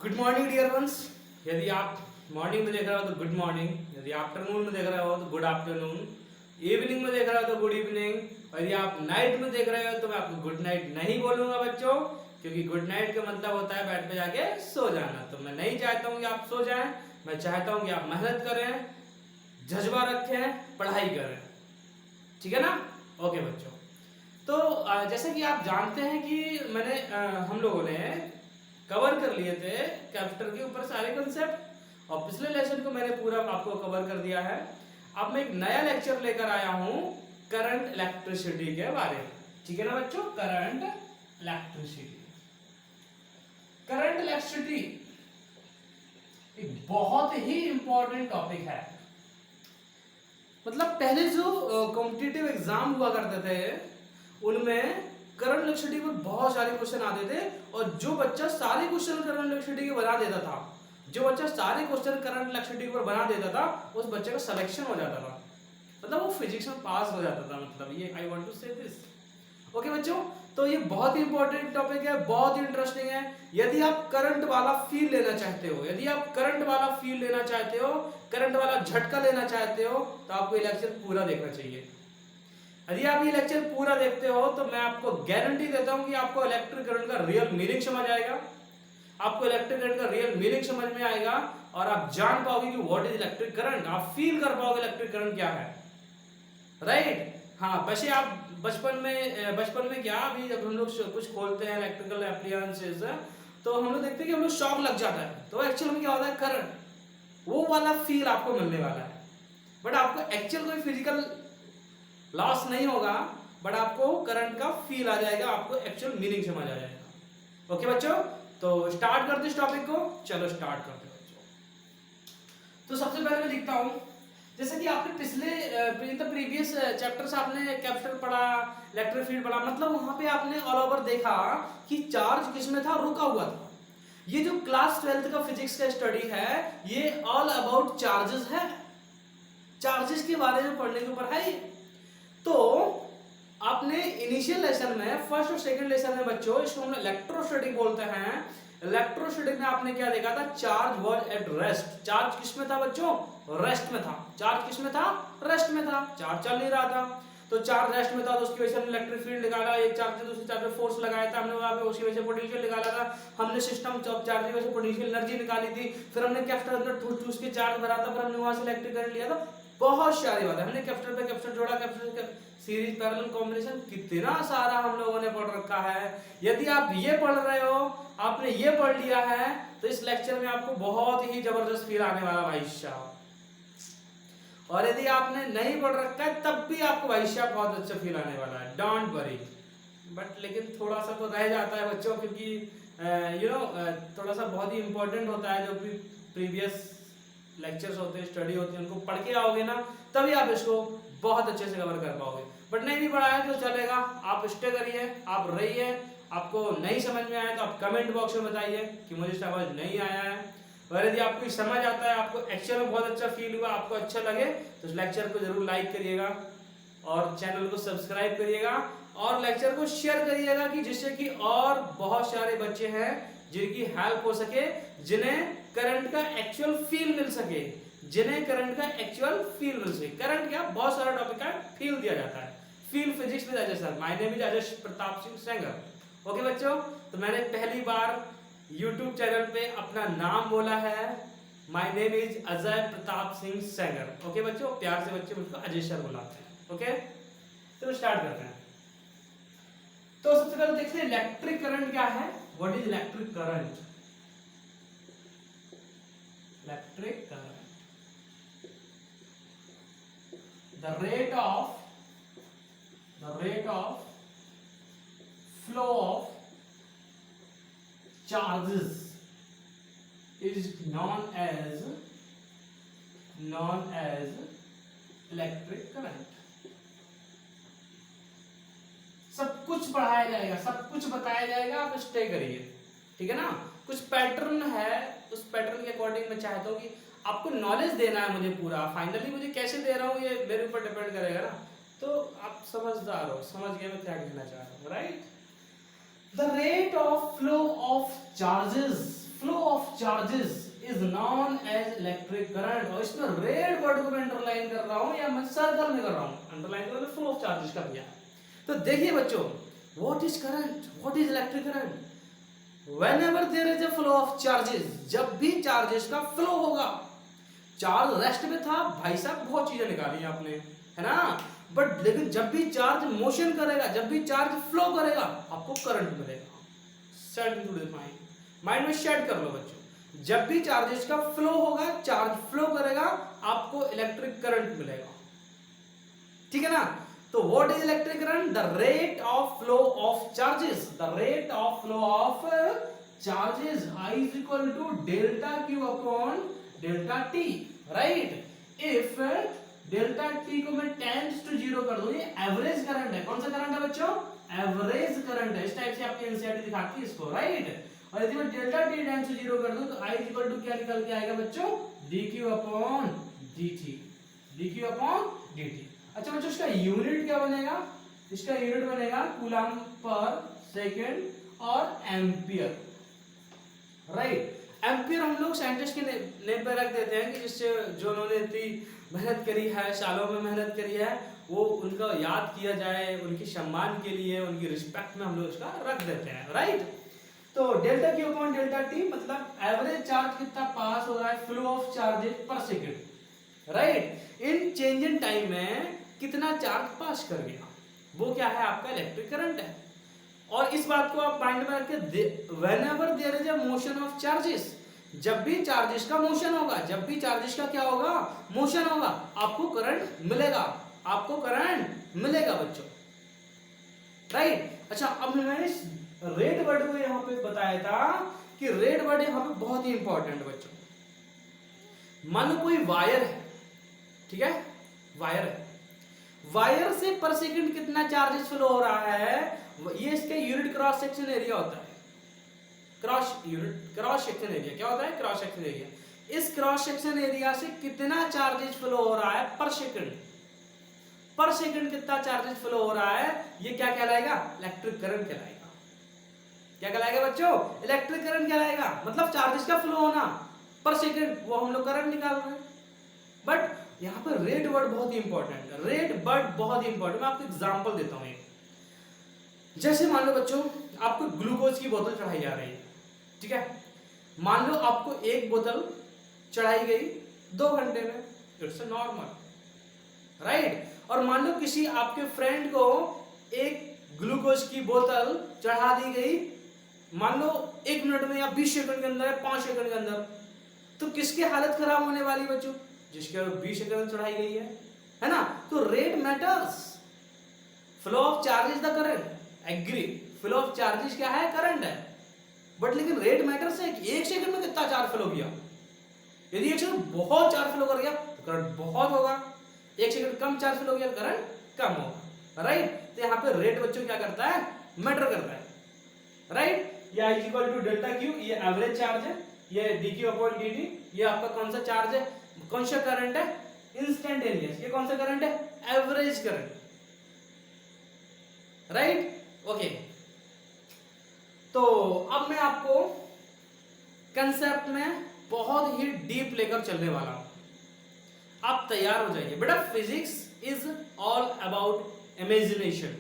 Good morning dear ones. यदि आप morning में देख रहे हो तो गुड मॉर्निंग, यदि आफ्टरनून में देख रहे हो तो गुड आफ्टरनून, इवनिंग में देख रहे हो तो गुड इवनिंग, और यदि आप नाइट में देख रहे हो तो मैं आपको गुड नाइट नहीं बोलूंगा बच्चों, क्योंकि गुड नाइट का मतलब होता है बेड पे जाके सो जाना। तो मैं नहीं चाहता हूँ कि आप सो जाएं, मैं चाहता हूँ कि आप मेहनत करें, जज्बा रखें, पढ़ाई करें, ठीक है ना। ओके बच्चों, तो जैसे कि आप जानते हैं कि हम लोगों ने कवर कर लिए थे कैपिटल के ऊपर सारे कंसेप्ट, और पिछले लेसन को मैंने पूरा आपको कवर कर दिया है। अब मैं एक नया लेक्चर लेकर आया हूं करंट इलेक्ट्रिसिटी के बारे में, ठीक है ना बच्चों। करंट इलेक्ट्रिसिटी, करंट इलेक्ट्रिसिटी एक बहुत ही इंपॉर्टेंट टॉपिक है। मतलब पहले जो कॉम्पिटिटिव एग्जाम हुआ करते थे उनमें करंट इलेक्ट्रिसिटी पर बहुत सारे क्वेश्चन आते थे, और जो बच्चा सारे क्वेश्चन करंट इलेक्ट्रिसिटी के बना देता था, जो बच्चा सारे क्वेश्चन करंट इलेक्ट्रिसिटी पर बना देता था, उस बच्चे का सिलेक्शन हो जाता था, मतलब वो फिजिक्स में पास हो जाता था। मतलब ये आई वांट टू से दिस। ओके बच्चों, तो ये बहुत ही इंपॉर्टेंट टॉपिक है, बहुत ही इंटरेस्टिंग है। यदि आप करंट वाला फील लेना चाहते हो, यदि आप करंट वाला फील लेना चाहते हो, करंट वाला झटका लेना चाहते हो, तो आपको ये लेक्चर पूरा देखना चाहिए। यदि आप ये लेक्चर पूरा देखते हो तो मैं आपको गारंटी देता हूं कि आपको इलेक्ट्रिक करंट का रियल मीनिंग समझ आएगा, आपको इलेक्ट्रिक करंट का रियल मीनिंग समझ में आएगा, और आप जान पाओगे कि व्हाट इज इलेक्ट्रिक करंट, आप फील कर पाओगे इलेक्ट्रिक करंट क्या है, राइट। हाँ, वैसे आप बचपन में क्या, अभी जब हम लोग कुछ खोलते हैं इलेक्ट्रिकल एप्लायंसेस, तो हम लोग देखते हैं कि हम लोग शॉक लग जाता है, तो एक्चुअल में क्या होता है, करंट, वो वाला फील आपको मिलने वाला है। बट आपको एक्चुअल कोई फिजिकल लॉस नहीं होगा, बट आपको करंट का फील आ जाएगा, आपको एक्चुअल मीनिंग समझ आ जाएगा। ओके बच्चों, तो स्टार्ट करते इस टॉपिक को, चलो स्टार्ट करते बच्चों। तो सबसे पहले मैं लिखता हूं, जैसे कि आपने पिछले प्रीवियस चैप्टर से आपने कैपेसिटर पढ़ा, इलेक्ट्रिक फील्ड पढ़ा, मतलब वहां पे आपने ऑल ओवर देखा कि चार्ज किसमें था, रुका हुआ था। ये जो क्लास 12th का फिजिक्स का स्टडी है, ये ऑल अबाउट चार्जेस है, चार्जेस के बारे में पढ़ने के ऊपर है ये। तो आपने इनिशियल लेसन में, फर्स्ट और सेकंड लेसन में बच्चों, इसको हम इलेक्ट्रोस्टैटिक बोलते हैं। इलेक्ट्रोस्टैटिक में आपने क्या देखा था, charge was at rest. Charge किस में था बच्चों, रेस्ट में था। चार्ज किस में था, रेस्ट में था, चार्ज चल नहीं रहा था। तो चार्ज रेस्ट में था, तो उसकी वजह से हमने इलेक्ट्रिक फील्ड निकाला, एक चार्ज से दूसरे चार्ज पे फोर्स लगाया था हमने वहां पे, उसकी वजह से पोटेंशियल निकाला था हमने, सिस्टम चार्ज की वजह से पोटेंशियल एनर्जी निकाली थी, फिर हमने कैपेसिटर अंदर ठूस के चार्ज भरा था, फिर हमने वहां से इलेक्ट्रिक करंट लिया था। बहुत सारी बात है, हमने कैपेसिटर पे कैपेसिटर जोड़ा, कैपेसिटर सीरीज पैरेलल कॉम्बिनेशन, कितना सारा हम लोगों ने पढ़ रखा है। यदि आप ये पढ़ रहे हो, आपने ये पढ़ लिया है, तो इस लेक्चर में आपको बहुत ही जबरदस्त फील आने वाला भाई साहब। और यदि आपने नहीं पढ़ रखा है तब भी आपको भाई साहब बहुत अच्छा फील आने वाला है, डोंट वरी। बट लेकिन थोड़ा सा तो रह जाता है बच्चों, क्योंकि थोड़ा सा बहुत ही इंपॉर्टेंट होता है, जो भी प्रीवियस लेक्चर्स होते हैं, स्टडी होती है, उनको पढ़ के आओगे ना, तभी आप इसको बहुत अच्छे से कवर कर पाओगे। बट नहीं भी पढ़ा है तो चलेगा, आप स्टे करिए, आप रहिए। आपको नहीं समझ में आया तो आप कमेंट बॉक्स में बताइए कि मुझे समझ नहीं आया है, और यदि आपको समझ आता है, आपको एक्चुअल में बहुत अच्छा फील हुआ, आपको अच्छा लगे, तो इस लेक्चर को जरूर लाइक करिएगा, और चैनल को सब्सक्राइब करिएगा, और लेक्चर को शेयर करिएगा, कि जिससे कि और बहुत सारे बच्चे हैं जिनकी हेल्प हो सके, जिन्हें करंट का एक्चुअल फील मिल सके, जिन्हें करंट का एक्चुअल फील मिल सके। करंट क्या, बहुत सारा टॉपिक का फील दिया जाता है। Feel physics with Ajay sir, my name is Ajay Pratap Singh Sengar. Okay बच्चों, तो मैंने पहली बार YouTube चैनल पे अपना नाम बोला है, my name is Ajay Pratap Singh Sengar. Okay बच्चों, प्यार से बच्चे मुझको अजय सर बुलाते हैं। ओके, तो स्टार्ट करते हैं। तो सबसे पहले देखते हैं इलेक्ट्रिक करंट क्या है, what is electric current. Electric current, the rate of flow of charges is known as electric current। सब कुछ पढ़ाया जाएगा, सब कुछ बताया जाएगा, आप स्टे करिए, ठीक है ना। कुछ पैटर्न है, उस पैटर्न के अकॉर्डिंग मैं चाहता हूँ कि आपको नॉलेज देना है मुझे पूरा। फाइनली मुझे कैसे दे रहा हूँ ये मेरे ऊपर डिपेंड करेगा ना, तो आप समझदार हो, समझ गए मैं क्या कहना चाह रहा हूँ, right. The rate of flow of charges, flow of charges is known as electric current. और इसमें रेड वर्ड को मैं अंडरलाइन कर रहा हूं या मैं सर्कल में कर रहा हूं, अंडरलाइन कर फ्लो ऑफ चार्जेस का किया। तो देखिए बच्चों, what is current, what is electric current? whenever there is a flow of charges, जब भी चार्जेस का फ्लो होगा, चार्ज रेस्ट में था भाई साहब, बहुत चीजें निकाली आपने, है ना, बट लेकिन जब भी चार्ज मोशन करेगा, जब भी चार्ज फ्लो करेगा, आपको करंट मिलेगा। सेट इनटू द माइंड में सेट कर लो बच्चों, जब भी चार्जेस का फ्लो होगा, चार्ज फ्लो करेगा, आपको इलेक्ट्रिक करंट मिलेगा, ठीक है ना। तो what is electric current? The rate of flow of charges, the rate of flow of charges I is equal to delta q upon delta t, right. If delta t को मैं tends to zero कर दूं, ये average current है। कौन सा current है बच्चों? एवरेज करंट है। इस टाइप से आपकी एनसीईआरटी दिखाती है इसको, राइट। और यदि मैं delta t tends to zero कर दूं तो आई इज इक्वल टू क्या निकल के आएगा बच्चों? dq upon dt, dq upon dt। अच्छा बच्चों, इसका यूनिट क्या बनेगा? इसका यूनिट बनेगा कूलम पर सेकंड और एम्पियर, राइट। एम्पियर हम लोग साइंटिस्ट के नेम पे रख देते हैं कि जिससे जो उन्होंने इतनी मेहनत करी है, सालों में मेहनत करी है, वो उनका याद किया जाए, उनके सम्मान के लिए, उनकी रिस्पेक्ट में हम लोग इसका रख देते हैं, राइट। तो delta q upon delta T मतलब एवरेज चार्ज कितना पास हो रहा है, फ्लो ऑफ चार्जेस पर second, right. In change in time में कितना चार्ज पास कर गया, वो क्या है? आपका इलेक्ट्रिक करंट है। और इस बात को आप माइंड में रखिए, whenever there is a motion of charges, जब भी चार्जेस का मोशन होगा, जब भी चार्जेस का क्या होगा? मोशन होगा, आपको करंट मिलेगा, आपको करंट मिलेगा बच्चों, राइट। अच्छा, अब मैंने इस रेड वर्ड को यहां पे बताया था कि रेड वर्ड यहां पे बहुत ही इंपॉर्टेंट है बच्चों। मान लो कोई वायर है, ठीक है, वायर है, वायर से पर सेकंड कितना चार्जेस फ्लो हो रहा है, ये इसका यूनिट क्रॉस सेक्शन एरिया होता है। क्रॉस सेक्शन एरिया क्या होता है? Cross section area. इस क्रॉस सेक्शन एरिया से कितना चार्जेस फ्लो हो रहा है पर सेकंड, पर सेकंड कितना चार्जेस फ्लो हो रहा है, ये क्या कहलाएगा? इलेक्ट्रिक करंट कहलाएगा। क्या कहलाएगा बच्चों? इलेक्ट्रिक करंट कहलाएगा। मतलब चार्जेस का फ्लो होना पर सेकंड, वो हम लोग करंट निकाल रहे हैं। बट यहाँ पर रेट वर्ड बहुत ही इंपॉर्टेंट है, रेट वर्ड बहुत ही इंपॉर्टेंट। मैं आपको एग्जांपल देता हूँ। जैसे मान लो बच्चों, आपको ग्लूकोज की बोतल चढ़ाई जा रही है, ठीक है। मान लो आपको एक बोतल चढ़ाई गई 2 घंटे में, इट्स नॉर्मल, राइट। और मान लो किसी आपके फ्रेंड को एक ग्लूकोज की बोतल चढ़ा दी गई, मान लो 1 मिनट में या 20 सेकंड के अंदर या 5 सेकंड के अंदर, तो किसकी हालत खराब होने वाली बच्चों? जिसके 20 सेकंड चढ़ाई गई है ना। तो rate matters, flow of charge is the current, agree. Flow of charges क्या है? करंट है। बट लेकिन रेट मैटर्स है कि 1 सेकंड में कितना चार्ज फ्लो किया। यदि 1 सेकंड बहुत चार्ज फ्लो कर गया तो करंट बहुत होगा, 1 सेकंड कम चार्ज फ्लो किया तो करंट कम होगा, राइट। तो यहाँ पे रेट बच्चों क्या करता है? मैटर करता है, राइट। ये I equal to delta q, ये एवरेज चार्ज है, ये dq अपॉन dt, ये आपका कौन सा चार्ज है, कौन सा करंट है? इंस्टेंटेनियस। ये कौन सा करंट है? Average current, right, okay. तो अब मैं आपको कंसेप्ट में बहुत ही डीप लेकर चलने वाला हूं, आप तैयार हो जाइए बेटा। Physics is all about imagination,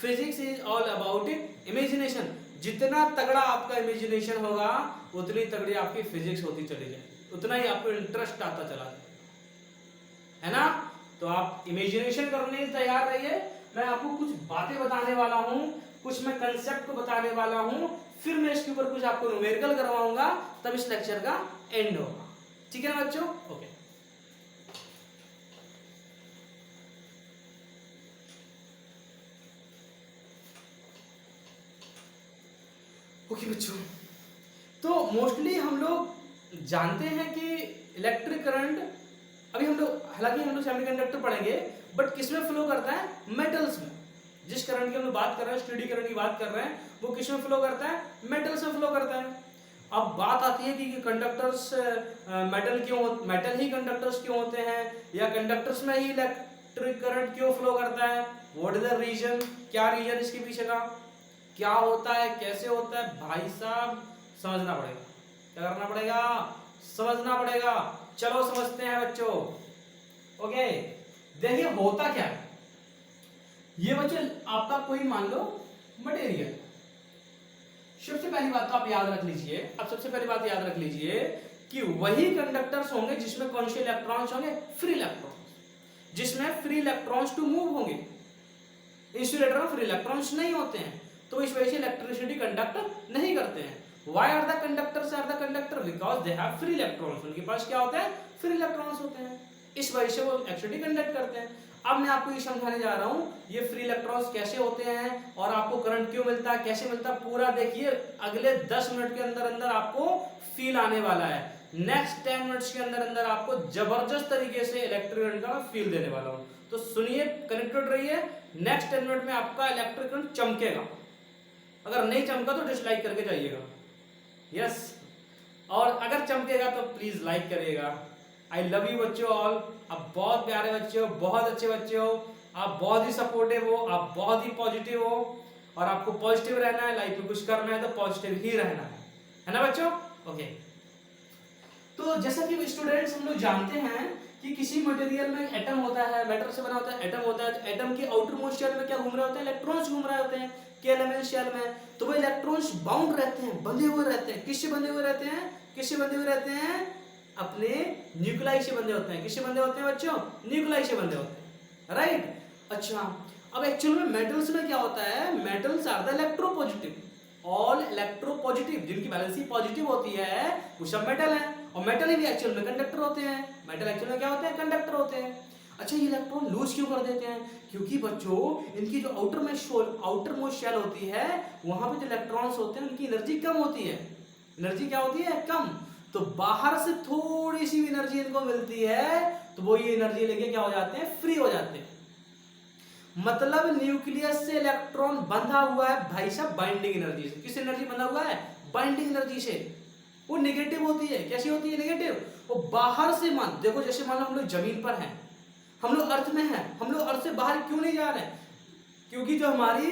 physics is all about imagination. जितना तगड़ा आपका इमेजिनेशन होगा, उतनी तगड़ी आपकी फिजिक्स होती चली जाएगी, उतना ही आपको इंटरेस्ट आता चला जाएगा, है ना। तो आप इमेजिनेशन करने के तैयार रहिए। मैं आपको कुछ बातें बताने वाला हूं, कुछ मैं कंसेप्ट को बताने वाला हूं, फिर मैं इसके ऊपर कुछ आपको न्यूमेरिकल करवाऊंगा, तब इस लेक्चर का एंड होगा, ठीक है ना बच्चों? ओके। ओके बच्चों, तो मोस्टली हम लोग जानते हैं कि इलेक्ट्रिक करंट, अभी हम लोग हालांकि हम लोग सेमीकंडक्टर पढ़ेंगे, बट किसमें फ्लो करता है? मेटल्स में। जिस करंट की हम लोग बात कर रहे हैं, स्टेडी करंट की बात कर रहे हैं, वो किसमें फ्लो करता है? मेटल्स में फ्लो करता है। अब बात आती है कि कंडक्टर्स मेटल क्यों, मेटल ही कंडक्टर्स क्यों होते हैं, या कंडक्टर्स में ही इलेक्ट्रिक करंट क्यों फ्लो करता है? What is the reason? क्या रीजन इसके पीछे का, क्या होता है, कैसे होता है? भाई साहब समझना पड़ेगा, क्या करना पड़ेगा, समझना पड़ेगा। चलो समझते हैं बच्चों। ओके, देखिए होता क्या है, ये बच्चों आपका कोई मान लो मटेरियल, सबसे पहली बात तो आप याद रख लीजिए, अब सबसे पहली बात याद रख लीजिए कि वही कंडक्टर्स होंगे जिसमें कौन से इलेक्ट्रॉन्स होंगे, फ्री इलेक्ट्रॉन्स, जिसमें फ्री इलेक्ट्रॉन्स टू मूव होंगे। इंसुलेटर में फ्री इलेक्ट्रॉन्स नहीं होते हैं, तो इस वजह से इलेक्ट्रिसिटी कंडक्ट नहीं करते हैं। Why are the conductors are the conductor? Because they have free electrons. उनके पास क्या होता है, फ्री इलेक्ट्रॉन्स होते हैं, इस वजह से वो इलेक्ट्रिसिटी कंडक्ट करते हैं। अब मैं आपको ये समझाने जा रहा हूँ ये फ्री इलेक्ट्रॉन्स कैसे होते हैं और आपको करंट क्यों मिलता है, कैसे मिलता है, पूरा देखिए अगले 10 मिनट के अंदर अंदर आपको फील आने वाला है। नेक्स्ट 10 मिनट्स के अंदर अंदर आपको जबरदस्त तरीके से इलेक्ट्रिक करंट का फील देने वाला हूँ, तो सुनिए, कनेक्टेड रहिए। नेक्स्ट 10 मिनट में आपका इलेक्ट्रिक करंट चमकेगा, अगर नहीं चमका तो डिसलाइक करके जाइएगा, यस और अगर चमकेगा तो प्लीज लाइक करिएगा। आई लव यू बच्चों ऑल, आप बहुत प्यारे बच्चे हो, बहुत अच्छे बच्चे हो, आप बहुत ही सपोर्टिव हो, आप बहुत ही पॉजिटिव हो और आपको पॉजिटिव रहना है, लाइफ में कुछ करना है तो पॉजिटिव ही रहना है ना बच्चों। ओके, तो जैसा कि स्टूडेंट्स हम लोग जानते हैं कि किसी मटेरियल में एटम होता है, मेटल से बना होता है, एटम होता है, तो एटम के आउटर मोस्ट शेल में क्या घूम रहे होते हैं, इलेक्ट्रॉन्स घूम रहे होते हैं के एलिमेंट शेल में, तो वो इलेक्ट्रॉन्स बाउंड रहते हैं, बंधे हुए रहते हैं, किससे बंधे हुए रहते हैं, किससे बंधे हुए रहते हैं, अपने न्यूक्लियाई से बंधे होते हैं। किससे बंधे होते हैं बच्चों, न्यूक्लियाई से बंधे होते हैं, राइट। अच्छा, अब एक्चुअल में मेटल्स में क्या होता है, metals are the electropositive, all electropositive, जिनकी वैलेंसी पॉजिटिव होती है वो सब मेटल है, और मेटल ही एक्चुअल में कंडक्टर होते हैं, मेटल एक्चुअल में क्या होते हैं, कंडक्टर होते हैं। अच्छा, ये इलेक्ट्रॉन लूज क्यों कर देते हैं, क्योंकि बच्चों इनकी जो आउटर मोस्ट शेल होती है वहां पे जो इलेक्ट्रॉन्स होते हैं उनकी एनर्जी कम होती है, एनर्जी क्या होती है, कम, तो बाहर से थोड़ी सी एनर्जी इनको मिलती है तो वो ये एनर्जी लेके क्या हो जाते हैं, फ्री हो जाते हैं। मतलब न्यूक्लियस से इलेक्ट्रॉन बंधा हुआ है भाई साहब बाइंडिंग एनर्जी से, किस एनर्जी बंधा हुआ है, बाइंडिंग एनर्जी से, वो नेगेटिव होती है, कैसी होती है, नेगेटिव। वो बाहर से मान देखो, जैसे मान लो हम लोग जमीन पर हैं, हम लोग अर्थ में हैं, हम लोग अर्थ से बाहर क्यों नहीं जा रहे हैं, क्योंकि जो हमारी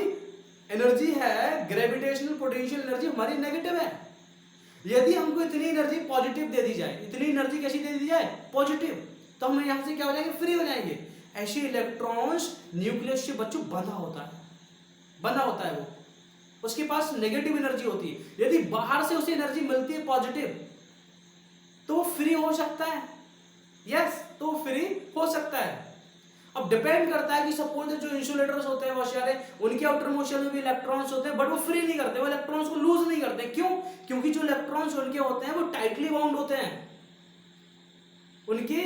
एनर्जी है, ग्रेविटेशनल पोटेंशियल एनर्जी हमारी नेगेटिव है। यदि हमको इतनी एनर्जी पॉजिटिव दे दी जाए, इतनी एनर्जी कैसी दे दी जाए, पॉजिटिव, तो हम यहां से क्या हो जाएंगे, फ्री हो जाएंगे। ऐसे इलेक्ट्रॉन्स न्यूक्लियस से बच्चों बंधा होता है, बंधा होता है, वो उसके पास नेगेटिव एनर्जी होती है। यदि बाहर से उसे एनर्जी मिलती है पॉजिटिव तो वो फ्री हो सकता है, यस, तो फ्री हो सकता है। अब डिपेंड करता है कि सपोज जो इंसुलेटर्स होते हैं बहुत सारे, उनके आउटर मोस्ट शेल में भी इलेक्ट्रॉन्स होते हैं, बट वो फ्री नहीं करते, वो इलेक्ट्रॉन्स को लूज नहीं करते। क्यों, क्योंकि जो इलेक्ट्रॉन्स उनके होते हैं वो टाइटली बाउंड होते हैं, उनकी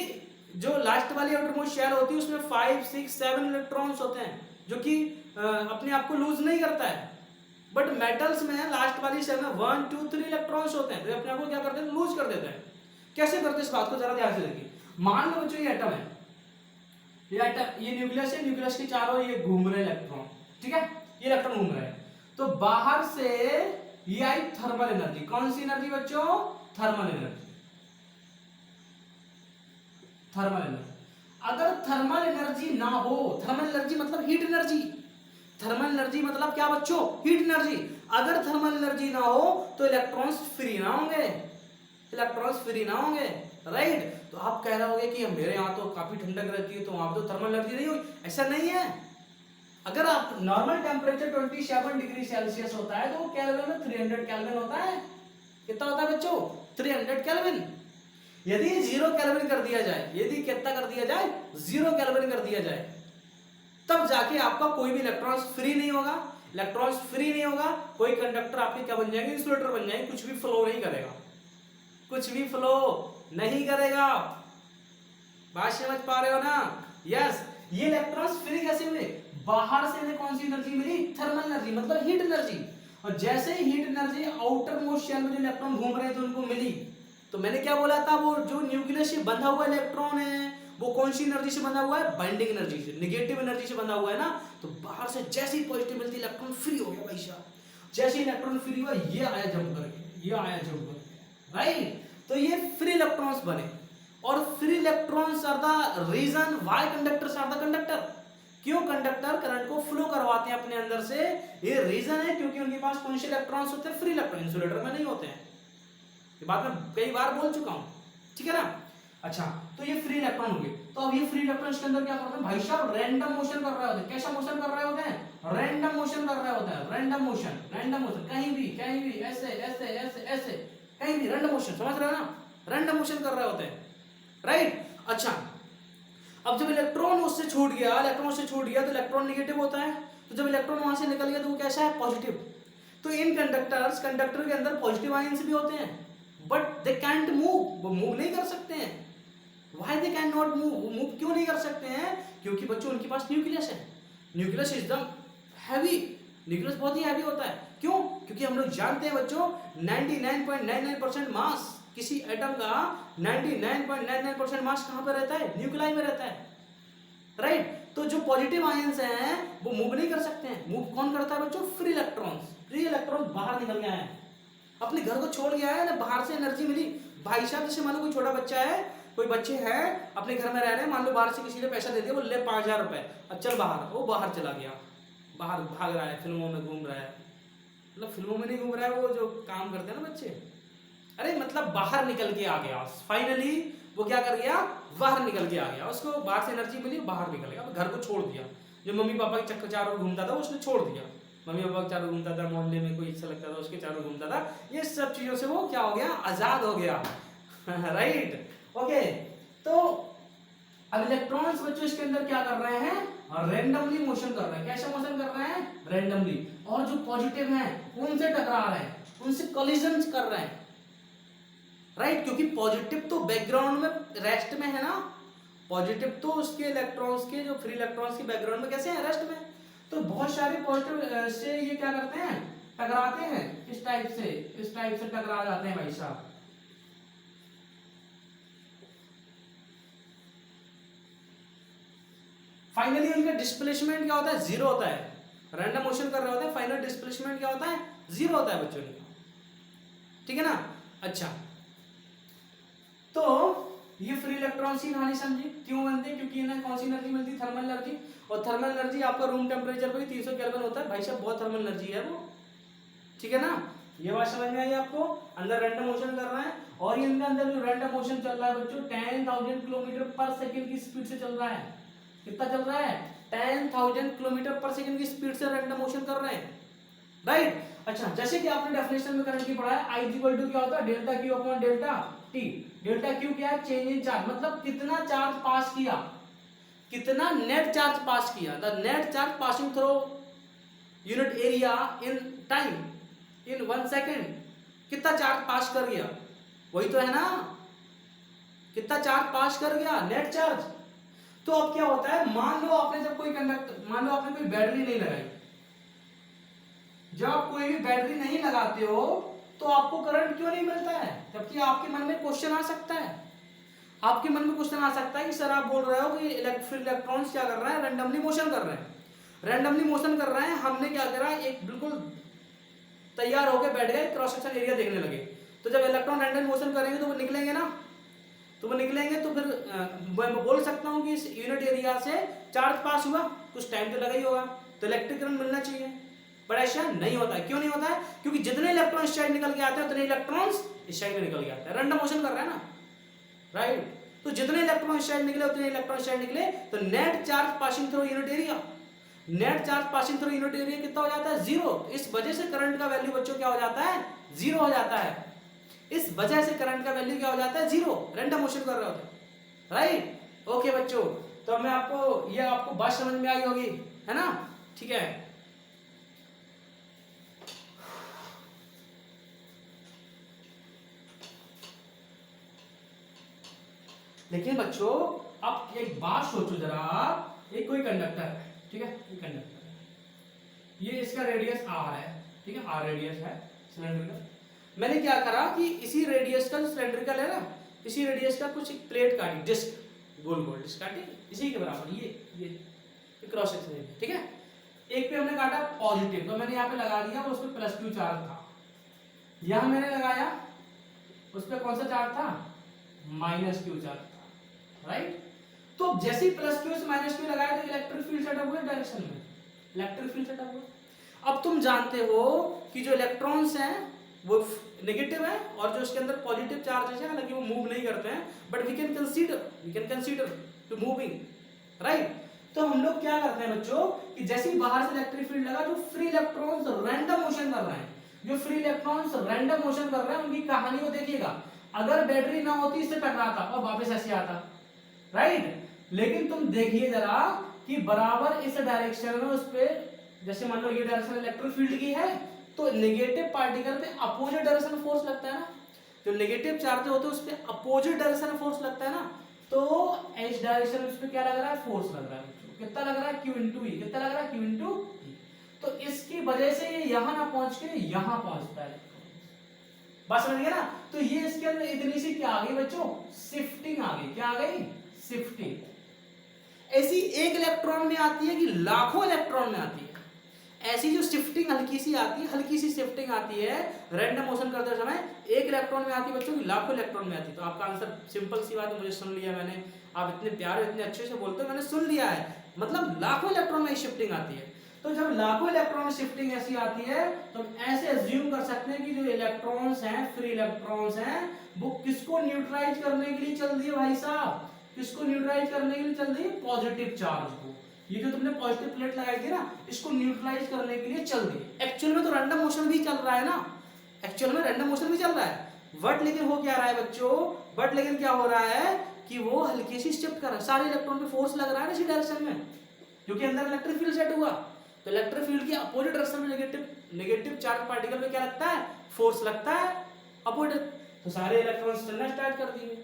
जो लास्ट वाली आउटर मोस्ट शेल होती है उसमें 5, 6, 7 इलेक्ट्रॉन्स होते हैं, जो कि अपने आप को लूज नहीं करता है। बट मेटल्स में लास्ट वाली शेल में 1, 2, 3 इलेक्ट्रॉन्स होते हैं, तो अपने आप को क्या करते हैं, लूज कर देते हैं। कैसे करते हैं इस बात को जरा ध्यान से देखिए। मान लो बच्चों ये एटम है, ये एटम, ये न्यूक्लियस है, न्यूक्लियस के चारों ये घूम रहे इलेक्ट्रॉन, ठीक है, ये इलेक्ट्रॉन घूम रहे हैं, तो बाहर से ये आई थर्मल एनर्जी, कौन सी एनर्जी बच्चों, थर्मल एनर्जी, थर्मल एनर्जी। अगर थर्मल एनर्जी ना हो, थर्मल एनर्जी मतलब हीट एनर्जी, थर्मल एनर्जी मतलब क्या बच्चों, हीट एनर्जी। अगर थर्मल एनर्जी ना हो तो इलेक्ट्रॉन्स फ्री ना होंगे, इलेक्ट्रॉन्स फ्री ना होंगे, राइट। तो आप कह रहे होंगे कि मेरे यहाँ तो काफी ठंडक रहती है तो वहां तो थर्मल एनर्जी नहीं होगी, ऐसा नहीं है। अगर आप नॉर्मल टेम्परेचर 27 डिग्री सेल्सियस होता है तो वो केल्विन में 300 केल्विन होता है, कितना होता है बच्चों, 300 केल्विन। यदि 0 केल्विन कर दिया जाए, यदि कितना कर दिया जाए, 0 केल्विन कर दिया जाए, तब जाके आपका कोई भी इलेक्ट्रॉन्स फ्री नहीं होगा, इलेक्ट्रॉन्स फ्री नहीं होगा, कोई कंडक्टर आपके क्या बन जाएंगे, इंसुलेटर बन जाएंगे, कुछ भी फ्लो नहीं करेगा, कुछ भी फ्लो नहीं करेगा। बात समझ पा रहे हो ना, यस। ये इलेक्ट्रॉन्स फ्री कैसे हुए, बाहर से इन्हें कौन सी एनर्जी मिली, थर्मल एनर्जी मतलब हीट एनर्जी, और जैसे ही heat energy outermost shell में जो इलेक्ट्रॉन घूम रहे थे उनको मिली, तो मैंने क्या बोला था, वो जो न्यूक्लियस से बंधा हुआ इलेक्ट्रॉन है वो कौन सी एनर्जी से बंधा हुआ है, बाइंडिंग एनर्जी से, नेगेटिव एनर्जी से बंधा हुआ है ना, तो बाहर से जैसे ही पॉजिटिव मिलती इलेक्ट्रॉन फ्री हो गया भाई साहब, जैसे इलेक्ट्रॉन फ्री हुआ ये आया जंप करके, ये आया जंप करके, राइट। तो ये फ्री इलेक्ट्रॉन्स बने, और free electrons are the reason why conductors are the conductor. क्यों कंडक्टर करंट को फ्लो करवाते हैं अपने अंदर से, ये रीजन है, क्योंकि उनके पास कौन से इलेक्ट्रॉन्स होते हैं, फ्री इलेक्ट्रॉन, इंसुलेटर में नहीं होते हैं, ये बात मैं कई बार बोल चुका हूं, ठीक है ना। अच्छा, तो ये फ्री इलेक्ट्रॉन हो गए। तो अब ये फ्री इलेक्ट्रॉन इसके अंदर क्या करते हैं भाई साहब, रैंडम मोशन कर रहे होते हैं। कैसा मोशन कर रहे होते हैं? रैंडम मोशन कर रहे होते हैं। रैंडम मोशन, रैंडम मोशन, कहीं भी ऐसे ऐसे ऐसे ऐसे कहीं भी रैंडम मोशन, समझ रहे हो ना, रैंडम मोशन कर रहे होते हैं, राइट। अच्छा, अब जब इलेक्ट्रॉन उससे छूट गया, इलेक्ट्रॉन उससे छूट गया तो इलेक्ट्रॉन नेगेटिव होता है। तो जब इलेक्ट्रॉन वहां से निकल गया तो वो कैसा है? पॉजिटिव। तो इन कंडक्टर्स, कंडक्टर के अंदर पॉजिटिव आयंस भी होते हैं, बट दे कैंट मूव, वो मूव नहीं कर सकते हैं। Why they can not move? वो मूव क्यों नहीं कर सकते हैं? क्योंकि बच्चों उनके पास न्यूक्लियस है। न्यूक्लियस एकदम हैवी, न्यूक्लियस बहुत ही हैवी होता है। क्यों? क्योंकि हम लोग जानते हैं बच्चों 99.99% मास किसी एटम का 99.99% मास कहां पर रहता है? न्यूक्लियाई में रहता है, राइट। तो जो पॉजिटिव आयंस हैं वो मूव नहीं कर सकते हैं। मूव कौन करता है बच्चों? Free electrons. फ्री इलेक्ट्रॉन बाहर निकल गया है, अपने घर को छोड़ गया है ना, बाहर से एनर्जी मिली। भाई साहब जैसे मान लो कोई छोटा बच्चा है, कोई बच्चे हैं अपने घर में रह रहे हैं, मान लो बाहर से किसी ने पैसा दे दिया, वो ले 5000 रुपए, अब चल बाहर, वो बाहर चला गया, बाहर भाग रहा है, फिल्मों में घूम रहा है। मतलब फिल्मों में नहीं घूम रहा है, वो जो काम करते हैं ना बच्चे, अरे मतलब बाहर निकल के आ गया। फाइनली वो क्या कर गया? बाहर निकल के आ गया, उसको बाहर से एनर्जी मिली, बाहर निकल गया, घर को छोड़ दिया। जो मम्मी पापा के चक्कर चारों घूमता था उसने छोड़ दिया, मम्मी पापा के चारों घूमता था, मोहल्ले में कोई अच्छा लगता था उसके चारों घूमता था, ये सब चीजों से वो क्या हो गया? आजाद हो गया। Right, okay. तो अब इलेक्ट्रॉन्स बच्चों इसके अंदर क्या कर रहे हैं? रैंडमली मोशन कर रहे हैं। कैसे मोशन कर रहे हैं? रैंडमली। और जो पॉजिटिव हैं उनसे टकरा रहे हैं, उनसे कोलिजन कर रहे हैं, राइट। क्योंकि पॉजिटिव तो बैकग्राउंड में रेस्ट में है ना, पॉजिटिव तो उसके इलेक्ट्रॉन्स के, जो फ्री इलेक्ट्रॉन्स के बैकग्राउंड में कैसे हैं? रेस्ट में। तो बहुत सारे पॉजिटिव से ये क्या करते हैं? टकराते हैं, इस टाइप से टकरा जाते हैं भाई साहब। फाइनली उनका डिस्प्लेसमेंट क्या होता है? जीरो होता है। रैंडम मोशन कर रहे होते हैं, फाइनल डिस्प्लेसमेंट क्या होता है? जीरो होता है बच्चों का, ठीक है ना। अच्छा, तो ये फ्री इलेक्ट्रॉन्स की कहानी समझी क्यों बनते हैं? क्योंकि इन्हें कौन सी एनर्जी मिलती है? Thermal energy. और थर्मल एनर्जी आपका रूम टेम्परेचर पर 300 केल्विन होता है भाई साहब, बहुत थर्मल एनर्जी है वो, ठीक है ना। ये बात समझ में आई आपको? अंदर रैंडम मोशन कर रहा है, और इनके अंदर जो रैंडम मोशन चल रहा है बच्चों 10,000 किलोमीटर पर सेकंड की स्पीड से चल रहा है। कितना चल रहा है? 10,000 किलोमीटर पर सेकंड की स्पीड से रैंडम मोशन कर रहे हैं, राइट। अच्छा, जैसे कि आपने डेफिनेशन में करंट की पढ़ा है, I इक्वल टू क्या होता है? Delta q upon delta T. Delta Q क्या है? चेंज इन चार्ज, मतलब कितना चार्ज पास किया, कितना नेट चार्ज पास किया, the net charge passing through unit area in time, in 1 second, कितना चार्ज पास कर गया, वही तो है ना, कितना चार्ज पास कर गया, नेट चार्ज। तो अब क्या होता है? मान लो आपने जब कोई कंडक्टर, मान लो आपने कोई बैटरी नहीं लगाई, जब आप कोई भी बैटरी नहीं लगाते हो तो आपको करंट क्यों नहीं मिलता है? जबकि आपके मन में क्वेश्चन आ सकता है, आपके मन में क्वेश्चन आ सकता है कि सर आप बोल रहे हो कि इलेक्ट्रॉन्स क्या कर रहे हैं? रैंडमली मोशन कर रहे हैं, रैंडमली मोशन कर रहे हैं, हमने क्या करा? एक बिल्कुल तैयार होकर बैठ गए, क्रॉस सेक्शन एरिया देखने लगे। तो जब इलेक्ट्रॉन रैंडम मोशन करेंगे तो वो निकलेंगे ना, तो वो निकलेंगे, तो फिर मैं बोल सकता हूँ कि इस यूनिट एरिया से चार्ज पास हुआ, कुछ टाइम तो लगा ही होगा, तो इलेक्ट्रिक करंट मिलना चाहिए, पर ऐसा नहीं होता है। क्यों नहीं होता है? क्योंकि जितने इलेक्ट्रॉन इस साइड निकल के आते हैं उतने इलेक्ट्रॉन्स इस साइड में निकल के आते हैं, रैंडम मोशन कर रहा है ना, राइट। तो जितने इलेक्ट्रॉन इस साइड निकले उतने इलेक्ट्रॉन इस साइड निकले, तो net charge passing through unit area, net charge passing through unit area कितना हो जाता है? जीरो। इस वजह से करंट का वैल्यू बच्चों क्या हो जाता है? जीरो हो जाता है। इस वजह से करंट का वैल्यू क्या हो जाता है? जीरो। रैंडम मोशन कर रहे होते हैं, राइट। ओके बच्चों, तो मैं आपको, ये आपको बात समझ में आई होगी, है ना, ठीक है। लेकिन बच्चों अब एक बात सोचो जरा, एक कोई कंडक्टर है, ठीक है, ये कंडक्टर है, ये इसका रेडियस r है, ठीक है, r रेडियस है सिलेंडर का। मैंने क्या करा कि इसी रेडियस का, जो सिलेंड्रिकल है ना, इसी रेडियस का कुछ एक प्लेट काटी, डिस्क, गोल गोल डिस्क काटी, इसी के बराबर, ये क्रॉस सेक्शन है, ठीक है। एक पे हमने काटा पॉजिटिव, तो मैंने यहाँ पे लगा दिया, उस पे प्लस क्यू चार्ज था। यहां मैंने लगाया, उस पे कौन सा चार्ज था? माइनस क्यू चार्ज था, राइट। तो जैसे ही प्लस क्यू से माइनस क्यू लगाया तो इलेक्ट्रिक फील्ड सेटअप हुआ डायरेक्शन में, इलेक्ट्रिक फील्ड सेटअप हुआ। अब तुम जानते हो कि जो इलेक्ट्रॉन्स हैं वो नेगेटिव है, और जो उसके अंदर पॉजिटिव चार्जेस है, हालांकि वो मूव नहीं करते हैं, but we can consider to moving, right. तो हम लोग क्या करते हैं बच्चों कि जैसे ही बाहर से इलेक्ट्रिक फील्ड लगा, जो फ्री इलेक्ट्रॉन्स रैंडम मोशन कर रहे हैं, जो फ्री इलेक्ट्रॉन्स रैंडम मोशन कर रहे हैं, उनकी कहानी को देखिएगा। अगर बैटरी ना होती, इससे टकराता और वापस ऐसे आता, राइट। लेकिन तुम देखिए जरा कि बराबर इस डायरेक्शन में उस पे, जैसे मान लो ये डायरेक्शन इलेक्ट्रिक फील्ड की है, तो नेगेटिव पार्टिकल पे अपोजिट डायरेक्शन में फोर्स लगता है ना, जो नेगेटिव चार्ज होते हैं उस पे अपोजिट डायरेक्शन में फोर्स लगता है ना, तो इस डायरेक्शन में उस पे क्या लग रहा है, फोर्स लग रहा है। कितना लग रहा है, Q इंटू ई, कितना लग रहा है, Q इंटू ई। तो इसकी वजह से ये यहां ना पहुंच के यहां पहुंचता है, बात समझ गए ना। तो ये इसके अंदर इतनी सी क्या आ गई बच्चों, शिफ्टिंग आ गई, क्या आ गई, शिफ्टिंग। ऐसी एक इलेक्ट्रॉन में आती है कि लाखों इलेक्ट्रॉन में आती है, ऐसी जो शिफ्टिंग हल्की सी आती है, हल्की सी शिफ्टिंग आती है रैंडम मोशन करते समय, एक इलेक्ट्रॉन में आती है बच्चों की लाखों इलेक्ट्रॉन में आती है। तो आपका आंसर सिंपल सी बात है, मुझे सुन लिया मैंने, आप इतने प्यार इतने अच्छे से बोलते हो, मैंने सुन लिया है, मतलब लाखों इलेक्ट्रॉन में शिफ्टिंग आती है। तो जब लाखों इलेक्ट्रॉन में शिफ्टिंग ऐसी आती है, तो हम ऐसे अज्यूम कर सकते हैं कि जो इलेक्ट्रॉन्स हैं, फ्री इलेक्ट्रॉन्स हैं, वो किसको न्यूट्रलाइज करने के लिए चल दिए भाई साहब, किसको न्यूट्रलाइज करने के लिए चल दिए, पॉजिटिव चार्ज को। ये जो तुमने पॉजिटिव प्लेट लगाई थी ना, इसको न्यूट्रलाइज करने के लिए चल दी। एक्चुअल में तो रैंडम मोशन भी चल रहा है ना, एक्चुअल में रैंडम मोशन भी चल रहा है, बट लेकिन हो क्या रहा है बच्चों, बट लेकिन क्या हो रहा है कि वो हल्की सी शिफ्ट कर रहा है, सारे इलेक्ट्रॉन पे फोर्स लग रहा है ना इसी डायरेक्शन में, क्योंकि अंदर इलेक्ट्रिक फील्ड सेट हुआ। तो इलेक्ट्रिक फील्ड की अपोजिट डायरेक्शन में नेगेटिव चार्ज पार्टिकल पे क्या लगता है, फोर्स लगता है अपोजिट। तो सारे इलेक्ट्रॉन्स चलना स्टार्ट कर दिए।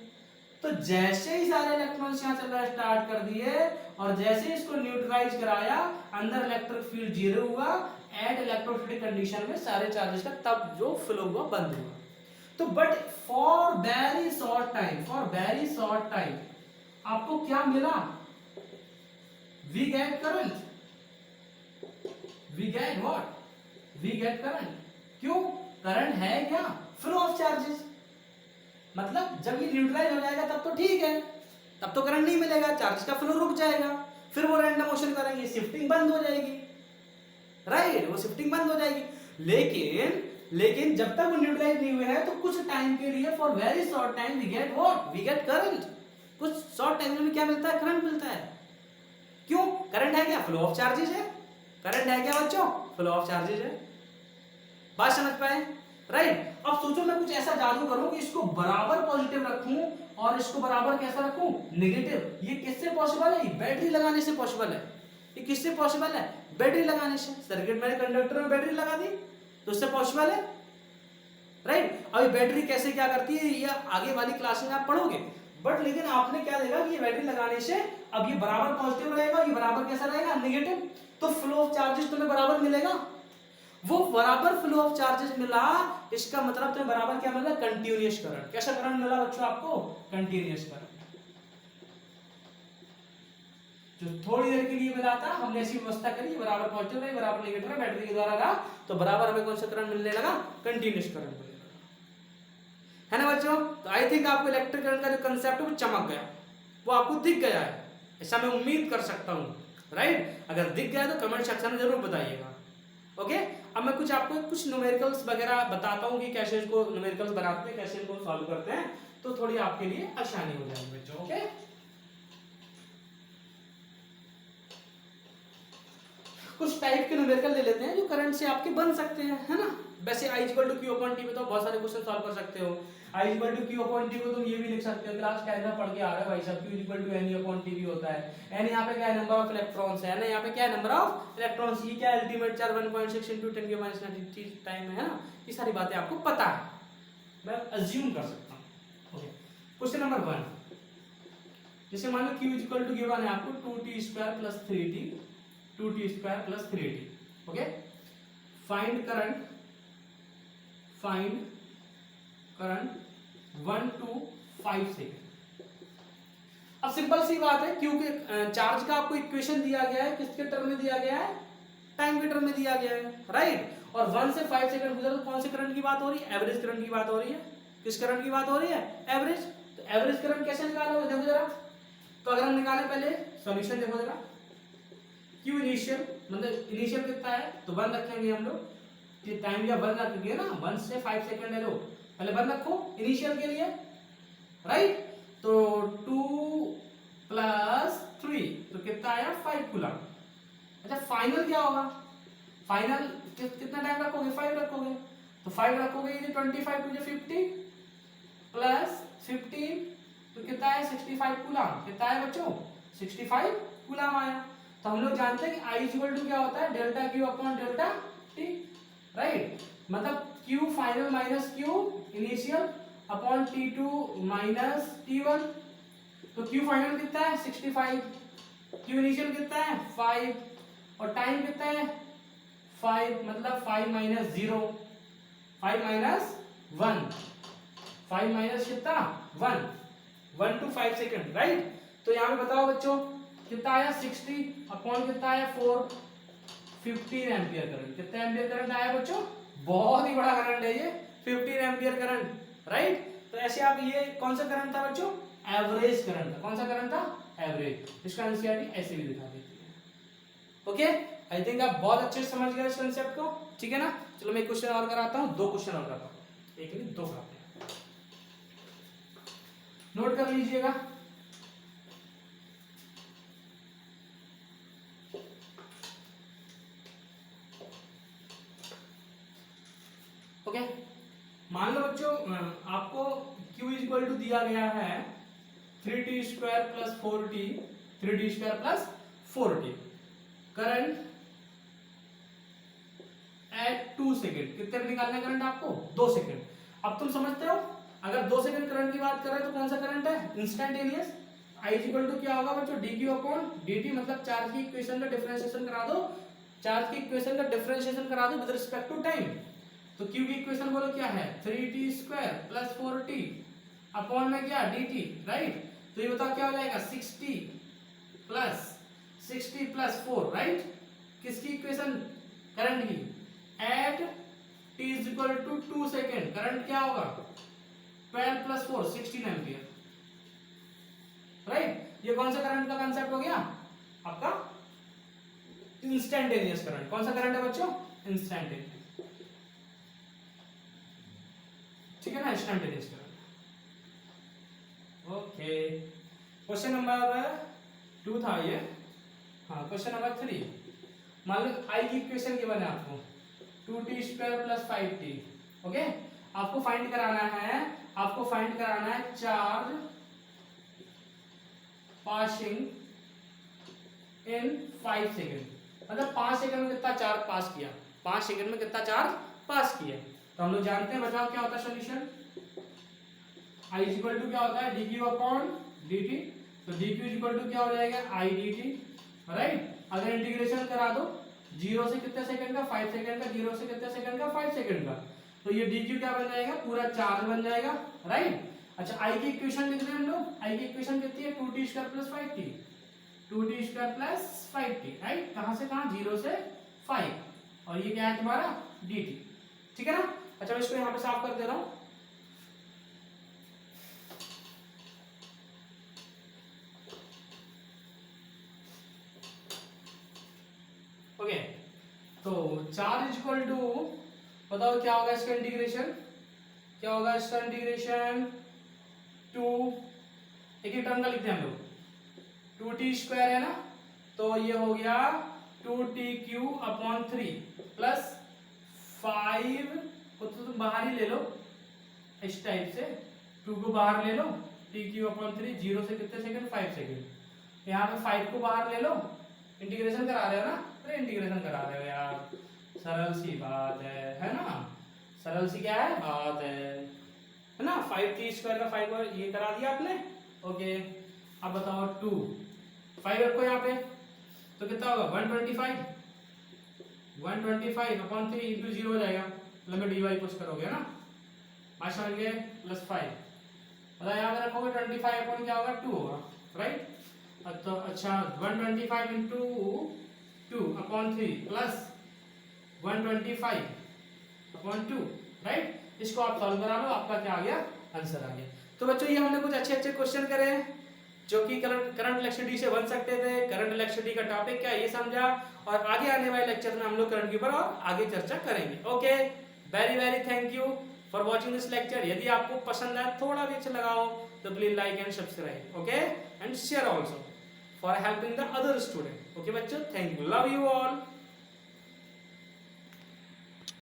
तो जैसे ही सारे इलेक्ट्रॉन्स यहाँ चलना स्टार्ट कर दिए और जैसे ही इसको न्यूट्रलाइज कराया, अंदर इलेक्ट्रिक फील्ड जीरो हुआ, एट इलेक्ट्रोस्टैटिक कंडीशन में सारे चार्जेस का तब जो फ्लो हुआ बंद हुआ। तो but for very short time आपको क्या मिला, we get current, we get what, we get current. क्यों, करंट है क्या, फ्लो ऑफ चार्जेस। मतलब जब ये न्यूट्रलाइज हो जाएगा तब तो ठीक है, तब तो करंट नहीं मिलेगा, चार्ज का फ्लो रुक जाएगा, फिर वो रैंडम मोशन करेंगे, शिफ्टिंग बंद हो जाएगी, राइट, वो शिफ्टिंग बंद हो जाएगी। लेकिन जब तक वो न्यूट्रलाइज नहीं हुए हैं, तो कुछ टाइम के लिए, for very short time, we get what, we get current. कुछ शॉर्ट टाइम में क्या मिलता है, करंट मिलता है। क्यों, करंट है क्या, फ्लो ऑफ चार्जेस है, करंट है क्या बच्चों, फ्लो ऑफ चार्जेस है। बात समझ पाए, राइट। अब सोचो मैं कुछ ऐसा जादू करूं कि इसको बराबर पॉजिटिव रखूं और इसको बराबर कैसा रखूं, नेगेटिव। ये किससे पॉसिबल है, बैटरी लगाने से पॉसिबल है। ये किससे पॉसिबल है, बैटरी लगाने से। सर्किट मैंने कंडक्टर में बैटरी लगा दी तो उससे पॉसिबल है, राइट। अब बैटरी कैसे क्या करती है, ये आगे वाली क्लास में आप पढ़ोगे, बट लेकिन आपने क्या देखा कि ये बैटरी लगाने से अब ये बराबर पॉजिटिव रहेगा, ये बराबर कैसा रहेगा, नेगेटिव। तो फ्लो ऑफ चार्जेस तुम्हें बराबर मिलेगा, वो बराबर फ्लो ऑफ चार्जेस मिला, इसका मतलब तुम्हें बराबर क्या मिला, कंटिन्यूअस करंट। कैसा करंट मिला बच्चों आपको, कंटिन्यूअस करंट। जो थोड़ी देर के लिए मिला था, हमने ऐसी व्यवस्था करी, बराबर पॉजिटिव रही, बराबर नेगेटिव रहा, बैटरी के द्वारा रहा, तो बराबर हमें कौन सा करंट मिलने लगा, कंटिन्यूअस करंट मिलने लगा, है ना बच्चों। तो आई थिंक आपको इलेक्ट्रिक करंट का जो कंसेप्ट है वो चमक गया, वो आपको दिख गया है, ऐसा मैं उम्मीद कर सकता हूं, राइट। अगर दिख गया तो कमेंट सेक्शन में जरूर बताइएगा, ओके। अब मैं कुछ आपको कुछ न्यूमेरिकल्स वगैरह बताता हूँ कि कैसे इसको न्यूमेरिकल्स बनाते हैं, कैसे इनको सॉल्व करते हैं, तो थोड़ी आपके लिए आसानी हो जाएगी बच्चों, ओके। कुछ टाइप के न्यूमेरिकल ले लेते हैं जो करंट से आपके बन सकते हैं, है ना। वैसे I = Q / T में तो बहुत सारे क्वेश्चन सॉल्व कर सकते हो। I = Q / T को तुम ये भी लिख सकते हो, क्लास 10 में पढ़ के आ रहे हो भाई साहब, Q = N/T भी होता है। N यहाँ पे क्या है, नंबर ऑफ इलेक्ट्रॉन्स है ना, यहाँ पे क्या है, नंबर ऑफ इलेक्ट्रॉन्स। ये क्या है, अल्टीमेट चार्ज 1.6 × 10⁻³ टाइम है ना। ये सारी बातें आपको पता है, मैं अज्यूम कर सकता हूँ, ओके। क्वेश्चन नंबर 1, जैसे मान लो Q = गिवन है आपको 2t² + 3t, 2t² + 3t, okay. Find current 1 to 5 second. अब सिंपल सी बात है, क्योंकि चार्ज का आपको इक्वेशन दिया गया है, किसके टर्म में दिया गया है, टाइम के टर्म में दिया गया है, राइट। और 1 से 5 सेकंड गुजर तो कौन से करंट की बात हो रही है, एवरेज करंट की बात हो रही है। किस करंट की बात हो रही है, एवरेज। तो एवरेज करंट कैसे निकालोगे, देखो जरा। तो अगर हम निकालें, पहले सॉल्यूशन देखो जरा। Q इनिशियल, मतलब इनिशियल कितना है, तो 1 रखेंगे हम लोग, ये टाइम या 1 रख दिया ना, 1 से 5 सेकंड है, लो पहले 1 रखो इनिशियल के लिए, राइट। तो 2 प्लस 3 तो कितना आया 5 कूलम। अच्छा फाइनल क्या होगा, फाइनल कितना टाइम रखोगे, 5 रखोगे, तो 5 रखोगे, ये 25 टू 50 प्लस 15 तो कितना है 65 कूलम। कितना है बच्चों 65 कूलम आया। तो हम लोग जानते हैं कि I इक्वल टू क्या होता है delta q upon delta t, right. मतलब Q final minus Q initial upon T2 minus T1। तो Q फाइनल कितना है 65, Q इनिशियल कितना है 5 और टाइम कितना है 5, मतलब 5 माइनस 0, 5 माइनस 1, 5 माइनस कितना 1 to 5 सेकंड, राइट। तो यहाँ पे बताओ बच्चों कितना आया 60 अपॉन कितना आया 4, 15 एम्पियर करंट। कितना एम्पियर करंट आया बच्चों, बहुत ही बड़ा करंट है ये 15 एम्पियर करंट, राइट। तो ऐसे आप ये कौन सा करंट था बच्चों, एवरेज करंट था। कौन सा करंट था, एवरेज। इसका एनसीईआरटी ऐसे भी दिखा देती है। ओके, आई थिंक आप बहुत अच्छे से समझ गए इस कांसेप्ट को, ठीक है ना। चलो मैं एक क्वेश्चन और कराता हूँ, 2 क्वेश्चन और कराता हूँ, एक नहीं 2 कराते हैं, नोट कर लीजिएगा। ओके, मान लो बच्चों आपको Q इज इक्वल टू दिया गया है 3t square plus 4t, 3t square plus 4t, current eight 2 second. कितने में निकालना करंट आपको 2 सेकेंड। अब तुम समझते हो अगर 2 सेकेंड करंट की बात कर रहे हैं तो कौन सा करंट है, instantaneous. I is equal to क्या होगा बच्चों dq अपॉन dt, मतलब चार्ज की इक्वेशन का डिफरेंशिएशन करा दो, चार्ज की इक्वेशन का डिफरेंशिएशन करा दो विद रिस्पेक्ट टू टाइम। तो Q की इक्वेशन बोलो क्या है 3t square plus 4t upon में क्या dt, राइट। तो ये बताओ क्या हो जाएगा 60 प्लस 4, राइट। किसकी इक्वेशन, करंट की, at t is equal to 2 second current क्या होगा 12 प्लस 4 16 एम्पियर, राइट। ये कौन सा करंट का कांसेप्ट हो गया आपका, इंस्टेंटेनियस करंट। कौन सा करंट है बच्चों, इंस्टेंटेनियस, ठीक है ना, instantaneous current. Okay, question number 2 था ये, हाँ क्वेश्चन नंबर 3। मान लो I की इक्वेशन गिवन है आपको 2t square plus 5t, okay. आपको फाइंड कराना है चार्ज पासिंग इन 5 सेकेंड, मतलब 5 सेकेंड में कितना चार्ज पास किया, 5 सेकेंड में कितना चार्ज पास किया। तो हम लोग जानते हैं बताओ क्या होता है solution, I is equal to क्या होता है dq अपॉन dt। तो dq इज इक्वल टू क्या हो जाएगा I dt, राइट। अगर इंटीग्रेशन करा दो 0 से कितने सेकंड का 5 सेकंड का, 0 से कितने सेकंड का 5 सेकंड का, तो ये dq क्या बन जाएगा पूरा चार्ज बन जाएगा, राइट। अच्छा I की इक्वेशन लिख रहे हैं हम लोग, I की इक्वेशन कितनी है 2t square plus 5t, 2t square plus 5t, right. कहां से कहां 0 से 5, और ये क्या है तुम्हारा dt, ठीक है ना। अच्छा मैं इसको यहाँ पे साफ कर दे रहा हूँ। ओके, तो चार्ज इज इक्वल टू, बताओ क्या होगा इसका इंटीग्रेशन, क्या होगा इसका इंटीग्रेशन 2, एक ही टर्म का लिखते हैं हम लोग 2t स्क्वायर है ना, तो ये हो गया 2tq अपॉन 3 प्लस 5 को तो तुम बाहर ही ले लो इस टाइप से, 2 को बाहर ले लो, tq अपॉन 3, 0 से कितने सेकंड 5 सेकंड, यहाँ पे 5 को बाहर ले लो, इंटीग्रेशन करा रहे हो ना, अरे इंटीग्रेशन करा रहे हो यार, सरल सी बात है ना, सरल सी क्या है बात है ना। 5t स्क्वायर का 5 और ये करा दिया आपने, ओके। अब बताओ 2 5 रखो यहाँ पे, तो कितना होगा 125 अपॉन 3 इंटू 0 हो जाएगा, मतलब में dy पुश करोगे ना, माइनस समझ गए प्लस 5, मतलब यहाँ पे रखोगे 25 अपॉन क्या होगा 2 होगा, राइट। तो अच्छा 125 into 2 upon 3 plus 125 upon 2, right. इसको आप सॉल्व करा लो, आपका क्या आ गया आंसर आ गया। तो बच्चों ये हमने कुछ अच्छे क्वेश्चन करे हैं, जो कि करंट इलेक्ट्रिसिटी से बन सकते थे। करंट इलेक्ट्रिसिटी का टॉपिक क्या है ये समझा, और आगे आने वाले लेक्चर में हम लोग करंट के ऊपर और आगे चर्चा करेंगे। Okay, very very thank you for watching this lecture. यदि आपको पसंद आए, थोड़ा भी अच्छा लगा हो, तो please like and subscribe, okay, and share also for helping the other student. Okay बच्चों, thank you, love you all.